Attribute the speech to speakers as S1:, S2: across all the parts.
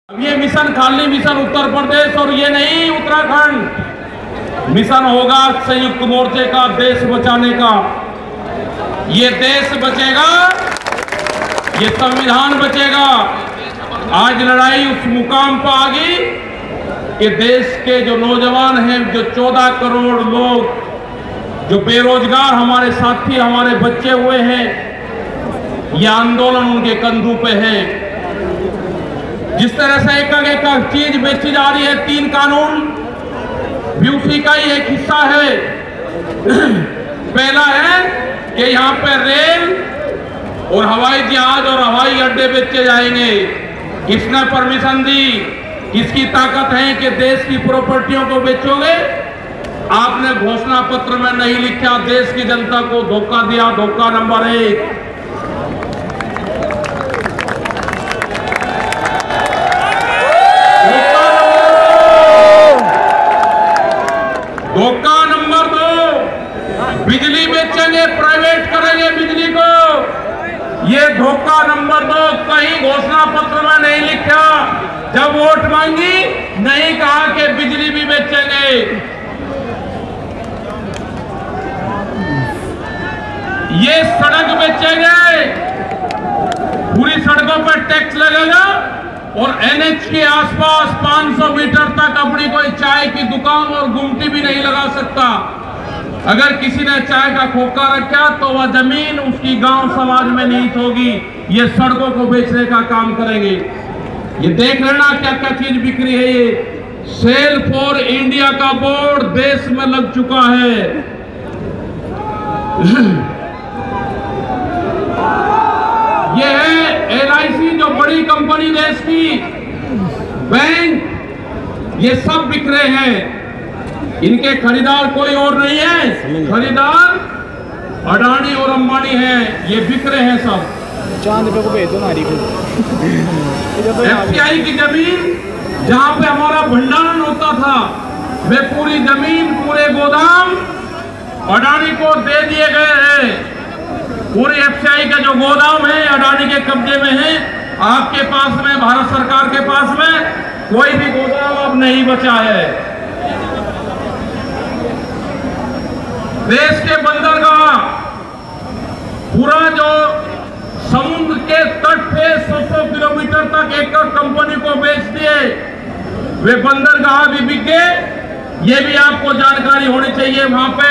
S1: अब ये मिशन खाली मिशन उत्तर प्रदेश और ये नहीं उत्तराखंड, मिशन होगा संयुक्त मोर्चे का देश बचाने का। ये देश बचेगा, ये संविधान बचेगा। आज लड़ाई उस मुकाम पर आ गई कि देश के जो नौजवान हैं, जो 14 करोड़ लोग जो बेरोजगार हमारे साथी हमारे बच्चे हुए हैं, ये आंदोलन उनके कंधों पे है। जिस तरह से एक चीज बेची जा रही है, 3 कानून भी उसी का ही एक हिस्सा है। पहला है कि यहाँ पे रेल और हवाई जहाज और हवाई अड्डे बेचे जाएंगे। किसने परमिशन दी? किसकी ताकत है कि देश की प्रॉपर्टियों को बेचोगे? आपने घोषणा पत्र में नहीं लिखा, देश की जनता को धोखा दिया। धोखा नंबर 1। धोखा नंबर 2, बिजली बेचेंगे, प्राइवेट करेंगे बिजली को। ये धोखा नंबर 2 कहीं घोषणा पत्र में नहीं लिखा। जब वोट मांगी नहीं कहा कि बिजली भी बेचेंगे। ये सड़क बेचेंगे, पूरी सड़कों पर टैक्स लगेगा और एनएच के आसपास 500 मीटर तक अपनी कोई चाय की दुकान और गुमटी भी नहीं लगा सकता। अगर किसी ने चाय का खोखा रखा तो वह जमीन उसकी गांव समाज में नीत होगी। ये सड़कों को बेचने का काम करेंगे। ये देख लेना क्या क्या चीज बिक्री है। ये सेल फॉर इंडिया का बोर्ड देश में लग चुका है। ये है LIC, जो बड़ी कंपनी देश की, बैंक, ये सब बिक रहे हैं। इनके खरीदार कोई और नहीं है, खरीदार अडानी और अंबानी हैं। ये बिक रहे हैं सब।
S2: चांद पे को भेज दो नारी को।
S1: FCI की जमीन जहां पे हमारा भंडारण होता था, वे पूरी जमीन, पूरे गोदाम अडानी को दे दिए गए हैं। पूरे FCI का जो गोदाम है अडानी के कब्जे में है। आपके पास में, भारत सरकार के पास में कोई भी गोदाम अब नहीं बचा है। देश के बंदरगाह, पूरा जो समुद्र के तट पे 100 किलोमीटर तक एक कंपनी को बेच दिए। वे बंदरगाह भी बिक गए। ये भी आपको जानकारी होनी चाहिए। वहां पे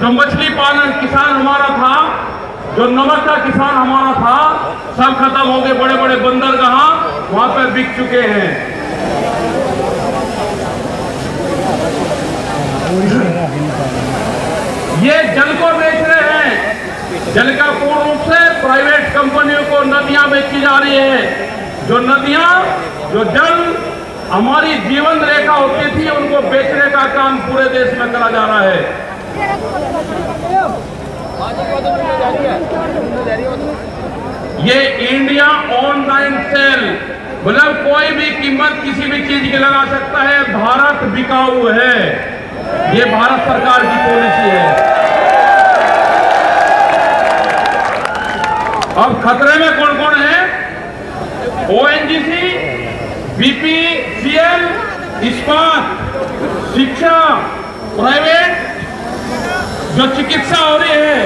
S1: जो मछली पालन किसान हमारा था, जो नमक का किसान हमारा था, सब खत्म हो गए। बड़े बड़े बंदरगाह वहां पे बिक चुके हैं। ये जल को बेच रहे हैं। जल का पूर्ण रूप से प्राइवेट कंपनियों को नदियां बेची जा रही है। जो नदियां, जो जल हमारी जीवन रेखा होती थी, उनको बेचने का काम पूरे देश में करा जा रहा है। ये इंडिया ऑनलाइन सेल, मतलब कोई भी कीमत किसी भी चीज की लगा सकता है। भारत बिकाऊ है, ये भारत सरकार की पॉलिसी है। अब खतरे में कौन कौन है? ONGC, BPCL, इस्पात, शिक्षा, प्राइवेट, जो चिकित्सा हो रही है,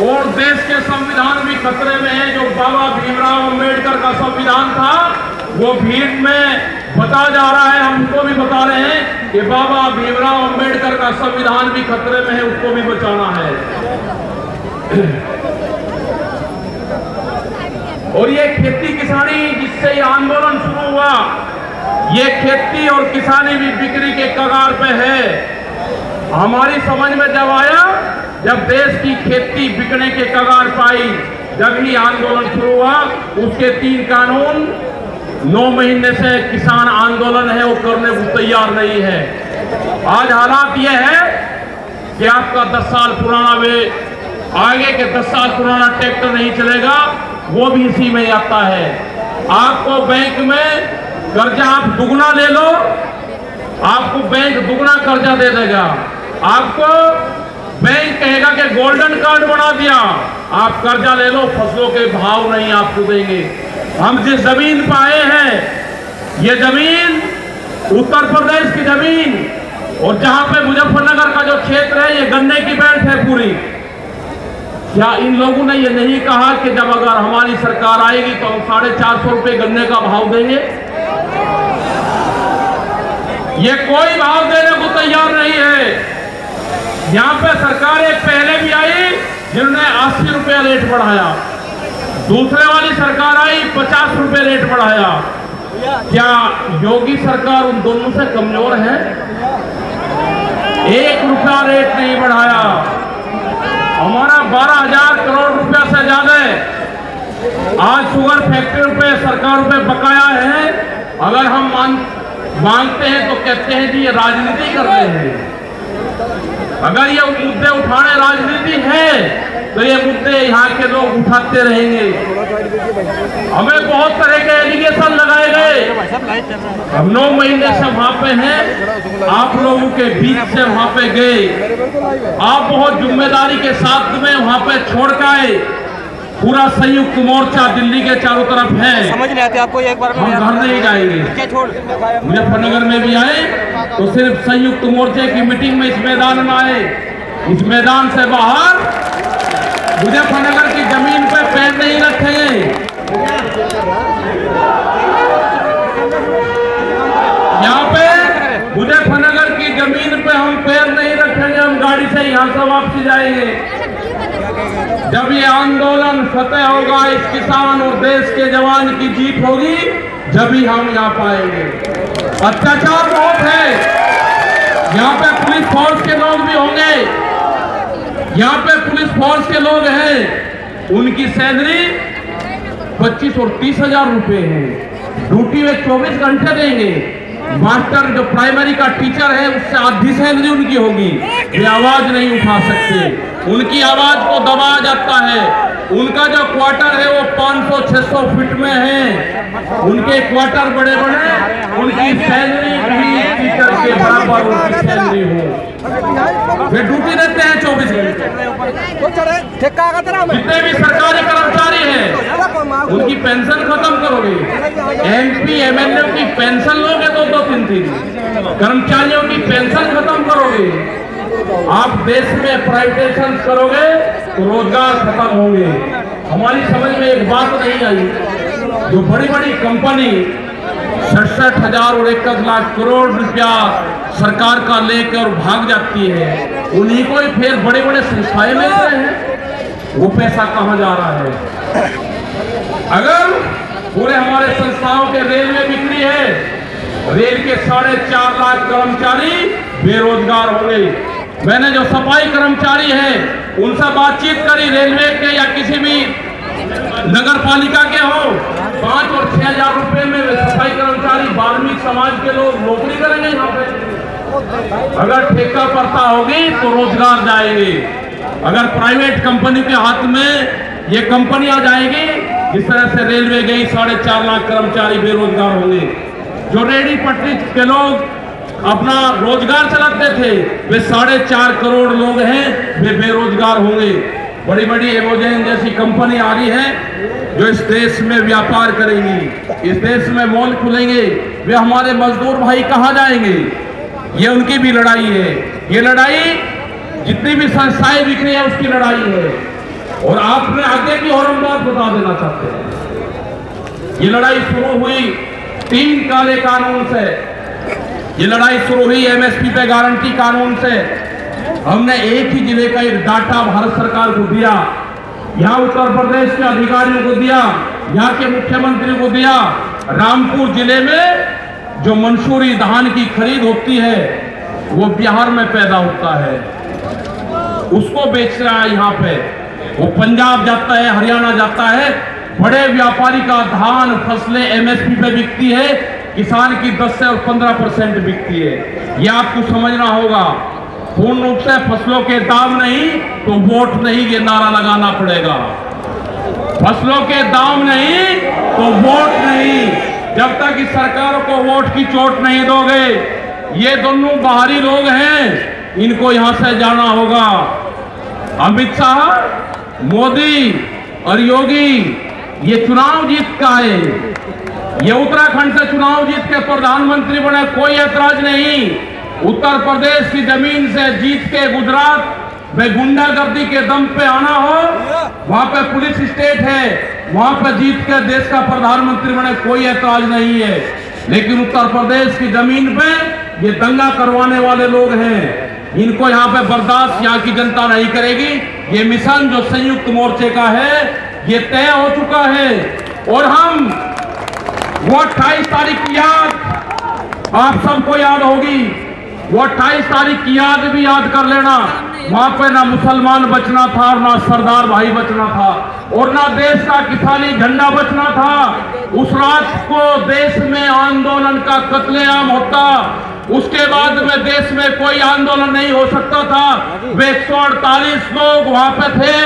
S1: और देश के संविधान भी खतरे में है। जो बाबा भीमराव अंबेडकर का संविधान था, वो भीड़ में बता जा रहा है। हमको भी बता रहे हैं कि बाबा भीमराव अंबेडकर का संविधान भी खतरे में है, उसको भी बचाना है। और ये खेती किसानी, जिससे ये आंदोलन शुरू हुआ, ये खेती और किसानी भी बिक्री के कगार पे है। हमारी समझ में जब आया, जब देश की खेती बिकने के कगार पाई, जब ही आंदोलन शुरू हुआ। उसके 3 कानून 9 महीने से किसान आंदोलन है, वो करने को तैयार नहीं है। आज हालात ये है कि आपका 10 साल पुराना, वे आगे के 10 साल पुराना ट्रैक्टर नहीं चलेगा, वो भी इसी में आता है। आपको बैंक में कर्जा आप दुगना ले लो, आपको बैंक दुगना कर्जा दे देगा। आपको बैंक कहेगा कि गोल्डन कार्ड बना दिया, आप कर्जा ले लो, फसलों के भाव नहीं आपको देंगे। हम जिस जमीन पर आए हैं, ये जमीन उत्तर प्रदेश की जमीन और जहां पे मुजफ्फरनगर का जो क्षेत्र है ये गन्ने की बेल्ट है पूरी। क्या इन लोगों ने ये नहीं कहा कि जब अगर हमारी सरकार आएगी तो हम 450 रुपये गन्ने का भाव देंगे? ये कोई भाव देने को तैयार नहीं है। यहाँ पे सरकार एक पहले भी आई जिन्होंने 80 रुपये रेट बढ़ाया, दूसरे वाली सरकार आई 50 रुपये रेट बढ़ाया। क्या योगी सरकार उन दोनों से कमजोर है? 1 रुपया रेट नहीं बढ़ाया। हमारा 12,000 करोड़ रुपया से ज्यादा आज शुगर फैक्ट्री पे सरकार पे बकाया है। अगर हम मांगते हैं तो कहते हैं जी ये राजनीति कर रहे हैं। अगर ये मुद्दे उठाने राजनीति है तो ये मुद्दे यहाँ के लोग उठाते रहेंगे। हमें बहुत तरह के एलिगेशन लगाए गए। हम 9 महीने से वहां पे हैं, आप लोगों के बीच से वहां पे गए, आप बहुत जिम्मेदारी के साथ में वहां पे छोड़ के आए। पूरा संयुक्त मोर्चा दिल्ली के चारों तरफ है,
S3: समझ नहीं आते आपको। एक बार
S1: हम घर नहीं जाएंगे। मुजफ्फरनगर में भी आए तो सिर्फ संयुक्त मोर्चे की मीटिंग में इस मैदान में आए। इस मैदान से बाहर मुजफ्फरनगर की जमीन पे पैर नहीं रखेंगे। यहाँ पे मुजफ्फरनगर की जमीन पे हम पैर नहीं रखेंगे। हम गाड़ी से यहाँ से वापसी जाएंगे। जब ये आंदोलन फतेह होगा, इस किसान और देश के जवान की जीत होगी, जब ही हम यहाँ पाएंगे। अत्याचार बहुत है। यहाँ पे पुलिस फोर्स के लोग भी होंगे, यहाँ पे पुलिस फोर्स के लोग हैं, उनकी सैलरी 25 और 30 हजार रुपए है। ड्यूटी में 24 घंटे देंगे। मास्टर जो प्राइमरी का टीचर है उससे आधी सैलरी उनकी होगी। वे आवाज नहीं उठा सकते, उनकी आवाज को दबाया जाता है। उनका जो क्वार्टर है वो 500-600 फीट में है। उनके क्वार्टर बड़े बड़े, उनकी सैलरी भी टीचर के बराबर उनकी सैलरी हो। वे ड्यूटी देते हैं 24 घंटे। जितने भी सरकारी कर्मचारी हैं उनकी पेंशन खत्म करोगे। MP MLA की पेंशन लोगे 2-3 कर्मचारियों की पेंशन खत्म करोगे। आप देश में प्राइवेटाइजेशन करोगे तो रोजगार खत्म होंगे। हमारी समझ में एक बात नहीं आई, जो बड़ी बड़ी कंपनी 67,000 और 1 लाख करोड़ रुपया सरकार का लेकर भाग जाती है, उन्हीं को ही फिर बड़े बड़े संस्थाएं मिल रहे हैं। वो पैसा कहां जा रहा है? अगर पूरे हमारे संस्थाओं के रेल में बिक्री है, रेल के 4.5 लाख कर्मचारी बेरोजगार हो गए। मैंने जो सफाई कर्मचारी हैं उनसे बातचीत करी, रेलवे के या किसी भी नगर पालिका के हो, 5 और 6 हजार रुपए में सफाई कर्मचारी वाल्मीकि समाज के लोग नौकरी करेंगे यहाँ पे। अगर ठेका पड़ता होगी तो रोजगार जाएंगे। अगर प्राइवेट कंपनी के हाथ में ये कंपनी आ जाएगी, जिस तरह से रेलवे गई, 4.5 लाख कर्मचारी बेरोजगार होंगे। जो रेडी पटरी के लोग अपना रोजगार चलाते थे, वे 4.5 करोड़ लोग हैं, वे बेरोजगार होंगे। बड़ी बड़ी एमोजेन जैसी कंपनी आ रही है जो इस देश में व्यापार करेंगी, इस देश में मॉल खुलेंगे। वे हमारे मजदूर भाई कहाँ जाएंगे? ये उनकी भी लड़ाई है। ये लड़ाई जितनी भी संस्थाएं बिक रही है उसकी लड़ाई है। और आपने आगे की और हम बात बता देना चाहते हैं। ये लड़ाई शुरू हुई 3 काले कानून से। ये लड़ाई शुरू हुई MSP पे गारंटी कानून से। हमने एक ही जिले का एक डाटा भारत सरकार को दिया, यहाँ उत्तर प्रदेश के अधिकारियों को दिया, यहाँ के मुख्यमंत्री को दिया। रामपुर जिले में जो मंसूरी धान की खरीद होती है वो बिहार में पैदा होता है, उसको बेच रहा है यहाँ पे। वो पंजाब जाता है, हरियाणा जाता है। बड़े व्यापारी का धान फसलें MSP पे बिकती है, किसान की 10 से 15% बिकती है। ये आपको समझना होगा। पूर्ण रूप से फसलों के दाम नहीं तो वोट नहीं, ये नारा लगाना पड़ेगा। फसलों के दाम नहीं तो वोट नहीं। जब तक इस सरकार को वोट की चोट नहीं दोगे, ये दोनों बाहरी लोग हैं, इनको यहां से जाना होगा। अमित शाह, मोदी और योगी ये चुनाव जीत का है। ये उत्तराखंड से चुनाव जीत के प्रधानमंत्री बने, कोई ऐतराज नहीं। उत्तर प्रदेश की जमीन से जीत के गुजरात में गुंडागर्दी के दम पे आना हो, वहां पे पुलिस स्टेट है, वहां पे जीत के देश का प्रधानमंत्री बने, कोई ऐतराज नहीं है। लेकिन उत्तर प्रदेश की जमीन पे ये दंगा करवाने वाले लोग हैं, इनको यहाँ पे बर्दाश्त यहाँ की जनता नहीं करेगी। ये मिशन जो संयुक्त मोर्चे का है ये तय हो चुका है और हम वो 28 तारीख की याद आप सबको याद होगी, वो 28 तारीख की याद भी याद कर लेना। वहां पे ना मुसलमान बचना था और ना सरदार भाई बचना था और ना देश का किसानी झंडा बचना था। उस रात को देश में आंदोलन का कत्लेआम होता, उसके बाद में देश में कोई आंदोलन नहीं हो सकता था। वे 148 लोग वहां पे थे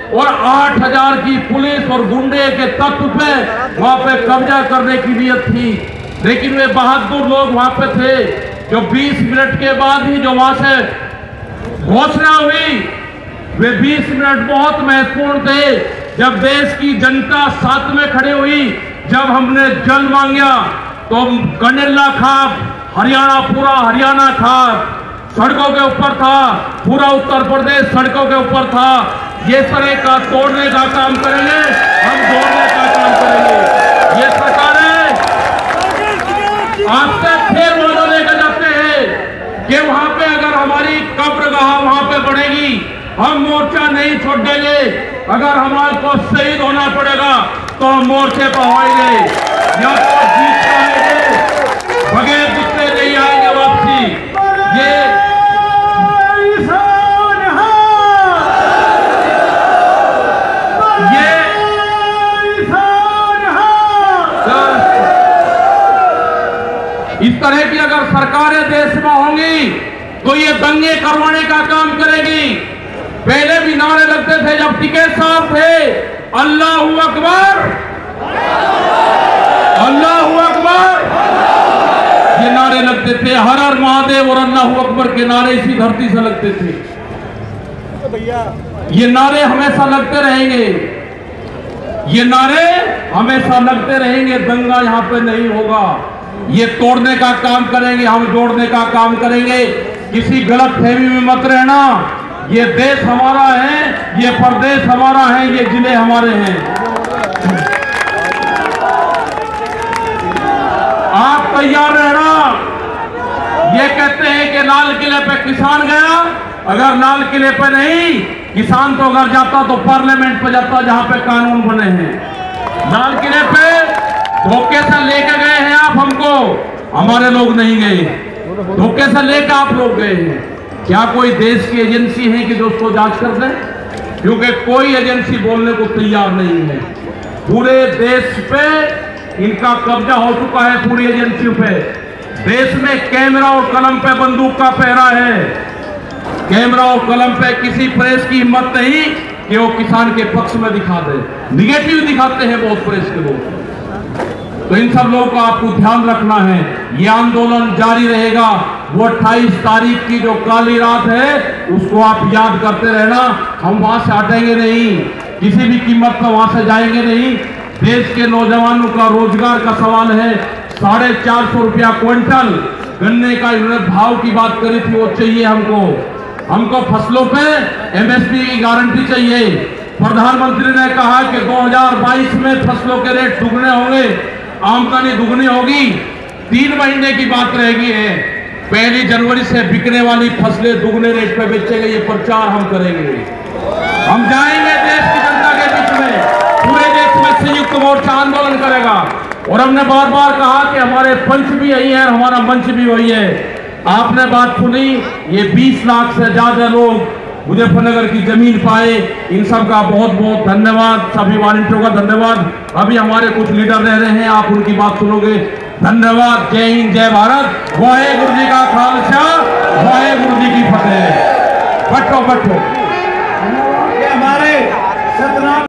S1: और 8000 की पुलिस और गुंडे के तत्व पे वहां पे कब्जा करने की नीयत थी। लेकिन वे बहादुर लोग वहां पे थे जो 20 मिनट के बाद ही जो वहां से घोषणा हुई, वे 20 मिनट बहुत महत्वपूर्ण थे। जब देश की जनता साथ में खड़ी हुई, जब हमने जल मांगा तो कंडेला खाप हरियाणा, पूरा हरियाणा खाप सड़कों के ऊपर था, पूरा उत्तर प्रदेश सड़कों के ऊपर था। ये तरह का तोड़ने का काम करेंगे, हम जोड़ने का काम करेंगे। ये सरकारें आपसे फिर वादा लेकर जाते हैं कि वहां पे अगर हमारी कब्रगाह वहां पे बढ़ेगी, हम मोर्चा नहीं छोड़ देंगे। अगर हमारे को शहीद होना पड़ेगा तो हम मोर्चे पर होंगे, या तो जीत पाएंगे, बगैर गुस्से नहीं आएंगे वापसी। ये इस तरह की अगर सरकारें देश में होंगी तो ये दंगे करवाने का काम करेगी। पहले भी नारे लगते थे जब टिकैत साहब थे, अल्लाहू अकबर, अल्लाहू अकबर, ये नारे लगते थे। हर हर महादेव और अल्लाहू अकबर के नारे इसी धरती से लगते थे। ये नारे हमेशा लगते रहेंगे, ये नारे हमेशा लगते रहेंगे। दंगा यहां पे नहीं होगा, ये तोड़ने का काम करेंगे, हम जोड़ने का काम करेंगे। किसी गलत फहमी में मत रहना। ये देश हमारा है, ये प्रदेश हमारा है, ये जिले हमारे हैं। आप तैयार रहना। ये कहते हैं कि लाल किले पे किसान गया, अगर लाल किले पे नहीं, किसान तो अगर जाता तो पार्लियामेंट पे जाता जहां पे कानून बने हैं। लाल किले पे धोखे से लेके गए हैं आप हमको, हमारे लोग नहीं गए, धोखे से लेकर आप लोग गए हैं। क्या कोई देश की एजेंसी है कि जो उसको जांच कर दे? क्योंकि कोई एजेंसी बोलने को तैयार नहीं है। पूरे देश पे इनका कब्जा हो चुका है, पूरी एजेंसियों पे। देश में कैमरा और कलम पे बंदूक का पहरा है। कैमरा और कलम पे किसी प्रेस की हिम्मत नहीं कि वो किसान के पक्ष में दिखा दे, निगेटिव दिखाते हैं बहुत प्रेस के लोग। तो इन सब लोगों को आपको ध्यान रखना है। ये आंदोलन जारी रहेगा। वो 28 तारीख की जो काली रात है उसको आप याद करते रहना। हम वहां से हटेंगे नहीं, किसी भी कीमत पर वहां से जाएंगे नहीं। देश के नौजवानों का रोजगार का सवाल है। 450 रुपया क्विंटल गन्ने का इन्होंने भाव की बात करी थी, वो चाहिए हमको फसलों पे एमएसपी की गारंटी चाहिए। प्रधानमंत्री ने कहा कि 2022 में फसलों के रेट दुगने होंगे, आमदनी दुगनी होगी। 3 महीने की बात रहेगी है, 1 जनवरी से बिकने वाली फसलें दुगने रेट पे बेचेंगे। ये प्रचार हम करेंगे, हम जाएंगे देश की जनता के बीच में, पूरे देश में संयुक्त मोर्चा आंदोलन करेगा। और हमने बार बार कहा कि हमारे पंच भी यही है, हमारा मंच भी वही है। आपने बात सुनी, ये 20 लाख से ज्यादा लोग मुजफ्फरनगर की जमीन पाए। इन सब का बहुत बहुत धन्यवाद, सभी वॉलंटियरों का धन्यवाद। अभी हमारे कुछ लीडर रह रहे हैं, आप उनकी बात सुनोगे। धन्यवाद। जय हिंद, जय भारत। वाहेगुरु जी का खालसा, वाहेगुरु जी की फतेह। बैठो बैठो।